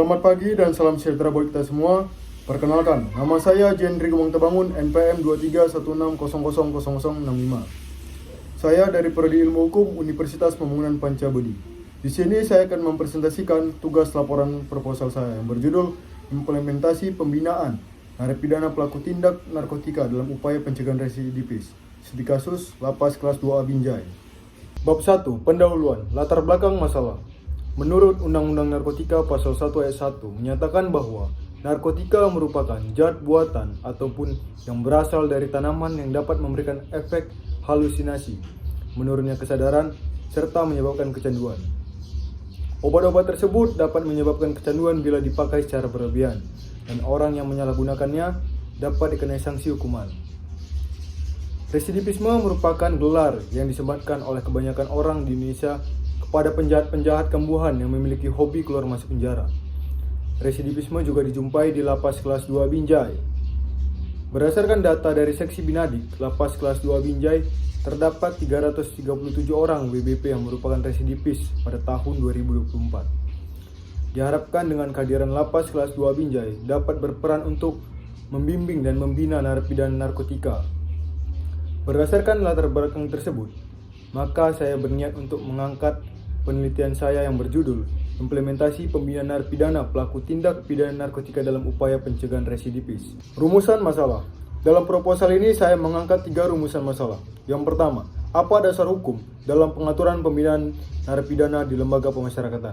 Selamat pagi dan salam sejahtera buat kita semua. Perkenalkan, nama saya Jendri Gumong Tebangun, NPM 2316000065. Saya dari Prodi Ilmu Hukum Universitas Pembangunan Pancabudi. Di sini saya akan mempresentasikan tugas laporan proposal saya yang berjudul Implementasi Pembinaan Narapidana Pelaku Tindak Narkotika dalam Upaya Pencegahan Residivis studi kasus Lapas Kelas 2A Binjai. Bab 1. Pendahuluan. Latar belakang masalah. Menurut Undang-Undang Narkotika Pasal 1 Ayat 1 menyatakan bahwa narkotika merupakan zat buatan ataupun yang berasal dari tanaman yang dapat memberikan efek halusinasi, menurunnya kesadaran, serta menyebabkan kecanduan. Obat-obat tersebut dapat menyebabkan kecanduan bila dipakai secara berlebihan, dan orang yang menyalahgunakannya dapat dikenai sanksi hukuman. Residivisme merupakan gelar yang disematkan oleh kebanyakan orang di Indonesia pada penjahat-penjahat kambuhan yang memiliki hobi keluar masuk penjara. Residivisme juga dijumpai di Lapas Kelas 2 Binjai. Berdasarkan data dari Seksi Binadik, Lapas Kelas 2 Binjai terdapat 337 orang WBP yang merupakan residivis pada tahun 2024. Diharapkan dengan kehadiran Lapas Kelas 2 Binjai dapat berperan untuk membimbing dan membina narapidana narkotika. Berdasarkan latar belakang tersebut, maka saya berniat untuk mengangkat penelitian saya yang berjudul Implementasi Pembinaan Narapidana Pelaku Tindak Pidana Narkotika dalam Upaya Pencegahan Residivis. Rumusan masalah. Dalam proposal ini saya mengangkat 3 rumusan masalah. Yang pertama, apa dasar hukum dalam pengaturan pembinaan narapidana di lembaga pemasyarakatan?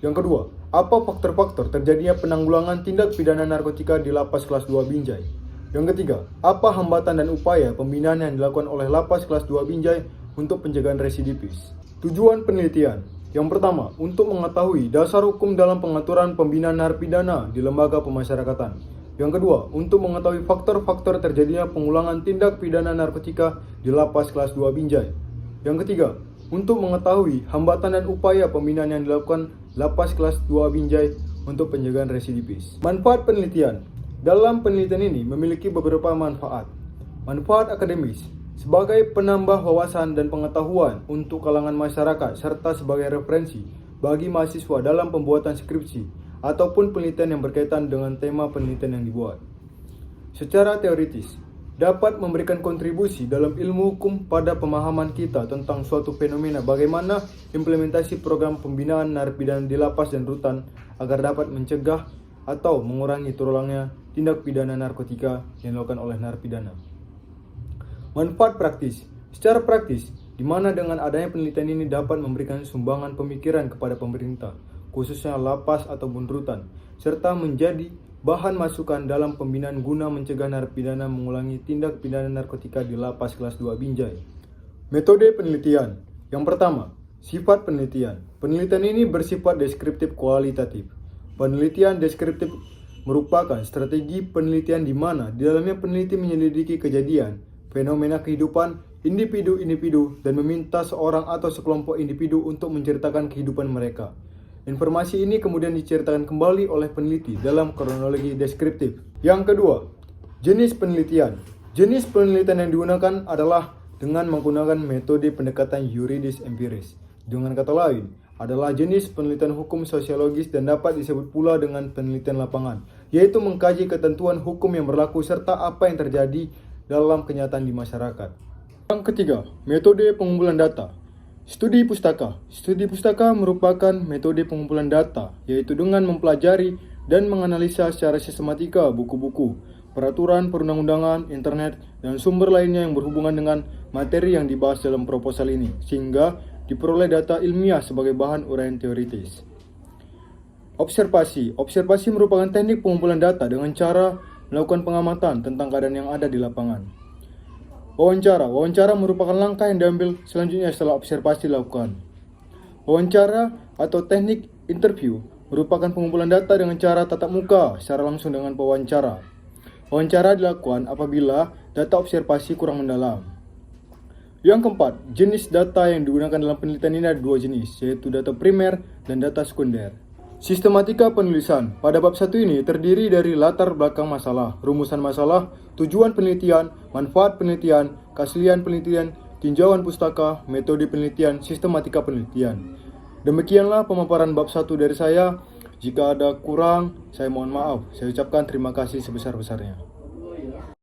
Yang kedua, apa faktor-faktor terjadinya penanggulangan tindak pidana narkotika di Lapas Kelas 2 Binjai? Yang ketiga, apa hambatan dan upaya pembinaan yang dilakukan oleh Lapas Kelas 2 Binjai untuk pencegahan residivis? Tujuan penelitian. Yang pertama, untuk mengetahui dasar hukum dalam pengaturan pembinaan narapidana di lembaga pemasyarakatan. Yang kedua, untuk mengetahui faktor-faktor terjadinya pengulangan tindak pidana narkotika di Lapas Kelas 2 Binjai. Yang ketiga, untuk mengetahui hambatan dan upaya pembinaan yang dilakukan Lapas Kelas 2 Binjai untuk pencegahan residivis. Manfaat penelitian. Dalam penelitian ini memiliki beberapa manfaat. Manfaat akademis. Sebagai penambah wawasan dan pengetahuan untuk kalangan masyarakat serta sebagai referensi bagi mahasiswa dalam pembuatan skripsi ataupun penelitian yang berkaitan dengan tema penelitian yang dibuat. Secara teoritis, dapat memberikan kontribusi dalam ilmu hukum pada pemahaman kita tentang suatu fenomena bagaimana implementasi program pembinaan narapidana di lapas dan rutan agar dapat mencegah atau mengurangi terulangnya tindak pidana narkotika yang dilakukan oleh narapidana. Manfaat praktis. Secara praktis, di mana dengan adanya penelitian ini dapat memberikan sumbangan pemikiran kepada pemerintah, khususnya lapas ataupun rutan, serta menjadi bahan masukan dalam pembinaan guna mencegah narapidana mengulangi tindak pidana narkotika di Lapas Kelas 2 Binjai. Metode penelitian. Yang pertama, sifat penelitian. Penelitian ini bersifat deskriptif kualitatif. Penelitian deskriptif merupakan strategi penelitian di mana di dalamnya peneliti menyelidiki kejadian, fenomena kehidupan individu-individu dan meminta seorang atau sekelompok individu untuk menceritakan kehidupan mereka. Informasi ini kemudian diceritakan kembali oleh peneliti dalam kronologi deskriptif. Yang kedua, jenis penelitian. Jenis penelitian yang digunakan adalah dengan menggunakan metode pendekatan yuridis empiris. Dengan kata lain, adalah jenis penelitian hukum sosiologis dan dapat disebut pula dengan penelitian lapangan, yaitu mengkaji ketentuan hukum yang berlaku serta apa yang terjadi dalam kenyataan di masyarakat. Yang ketiga, metode pengumpulan data. Studi pustaka. Studi pustaka merupakan metode pengumpulan data, yaitu dengan mempelajari dan menganalisa secara sistematika buku-buku, peraturan perundang-undangan, internet, dan sumber lainnya yang berhubungan dengan materi yang dibahas dalam proposal ini, sehingga diperoleh data ilmiah sebagai bahan uraian teoritis. Observasi. Observasi merupakan teknik pengumpulan data dengan cara melakukan pengamatan tentang keadaan yang ada di lapangan. Wawancara. Wawancara merupakan langkah yang diambil selanjutnya setelah observasi dilakukan. Wawancara atau teknik interview merupakan pengumpulan data dengan cara tatap muka secara langsung dengan pewawancara. Wawancara dilakukan apabila data observasi kurang mendalam. Yang keempat, jenis data yang digunakan dalam penelitian ini ada 2 jenis, yaitu data primer dan data sekunder. Sistematika penulisan. Pada bab 1 ini terdiri dari latar belakang masalah, rumusan masalah, tujuan penelitian, manfaat penelitian, keaslian penelitian, tinjauan pustaka, metode penelitian, sistematika penelitian. Demikianlah pemaparan bab 1 dari saya. Jika ada kurang, saya mohon maaf. Saya ucapkan terima kasih sebesar-besarnya.